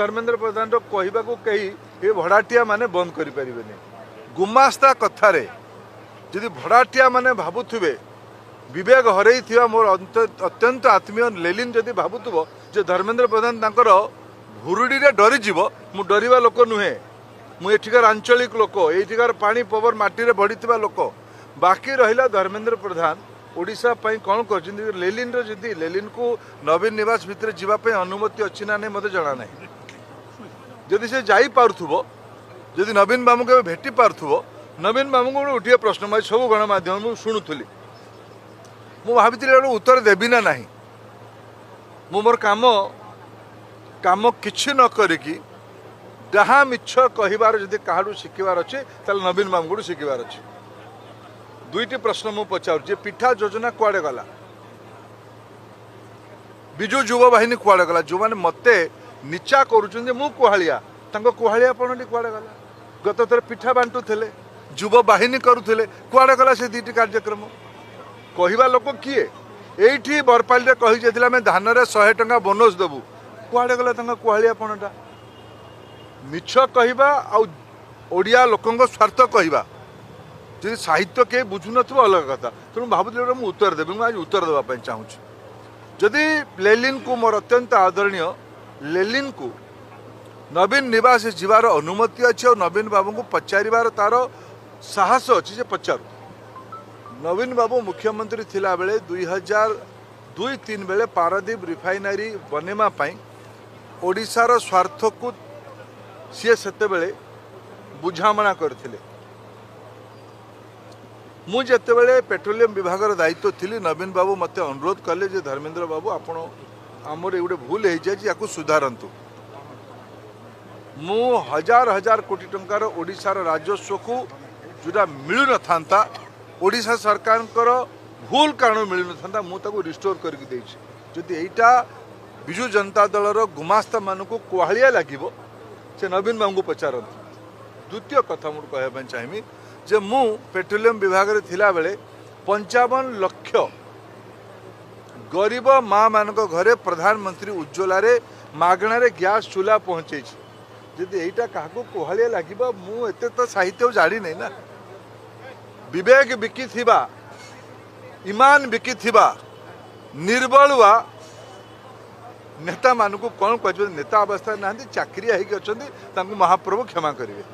धर्मेंद्र प्रधान कहवा कहीं ये भड़ाटिया माने बंद करें गुमास्ता कथार जदि भड़ाटिया माने भावुवे विवेक हरई मोर अत्यंत आत्मीय लेलिन जदि भावुव जे धर्मेंद्र प्रधान तांकर भुरुड़ी डरीज मु डरवा लोक नुहे मुठिकार आंचलिक लोक ये पानी पवन माटी बढ़ी लोक बाकी रहा धर्मेंद्र प्रधान ओडिशा पई कौन कर लेलिन जदि लेलिन को नवीन निवास भितर जावाई अनुमति अच्छी ना नहीं मत जना ना जदि से जाई पार्थुबो जदि नवीन बाबू के भेटी पार्थुबो नवीन बाबू को गोटे प्रश्न मैं सब गणमाध्यम शुणुली मु भावी उत्तर देवी ना नहीं मु मोर काम काम किछि न करिकी जहाँ मिछ कहबार जदि काहाडू शिखिबार अच्छे ताल नवीन बाबू को शिखिबार अच्छे दुईटी प्रश्न मु पचार जे पिठा योजना कुआडे गला विजु युवा बाहिनी कुआडे गला जो मैंने मते नीचा करुछन मु कुहालिया तांको कुहालिया पणटी कुआडे गला गत थर पिठा बांटू थे युवा बाहिनी करुले कुआडे गला से दुईटी कार्यक्रम कहवा लोक किए एठी बरपाली कही जाइए आम धान 100 टंका बोनस देबू कुआडे गला तांको कुहालिया पणटा मिछ कहवा आड़िया लोकों स्वार्थ कहवा जी साहित्य के बुझु न अलग कथा तेणु भावुली मुझे उत्तर देवी मुझे आज उत्तर देवाई चाहूँगी जदि लेलिन को मोर अत्यंत आदरणीय लेलिन को नवीन निवास जीवार अनुमति अच्छी और नवीन बाबू को पचार तार साहस अच्छी पचारू नवीन बाबू मुख्यमंत्री थिला बेले 2002-03 बेले पारादीप रिफाइनारी बनेमा ओडिशार स्वार्थ को सी सेते बेले बुझामणा करथिले मु जितेबाला पेट्रोलियम विभाग दायित्व थी नवीन बाबू मत अनुरोध कले जे धर्मेंद्र बाबू आपण आमर गोटे भूल हो जाए या सुधारतु मु हजार हजार कोटी टंकार ओडिशार राजस्व को जोटा मिलू न था ओडिशा सरकार भूल कारण मिलू न था मुझे रिस्टोर करके जदि यहीटा विजु जनता दलर गुमास्ता मानक कुहालिया लगे से नवीन बाबू को पचारत द्वितीय कथा मुझे कहवाई चाहिए जे मु पेट्रोलियम विभाग रे थिला बेले 55 लाख गरीब माँ मान घरे प्रधानमंत्री उज्ज्वला रे मागणार गैस चूल्हा पहुँचे जदि यहीटा क्या कुहालिया लगे मुझे तो साहित्य जानी नहीं ना विवेक बिकी थिबा ईमान बिकी थिबा निर्बलुआ नेता मानू कौन कह नेता अवस्था ना चाकरिया होगी अच्छा महाप्रभु क्षमा करेंगे।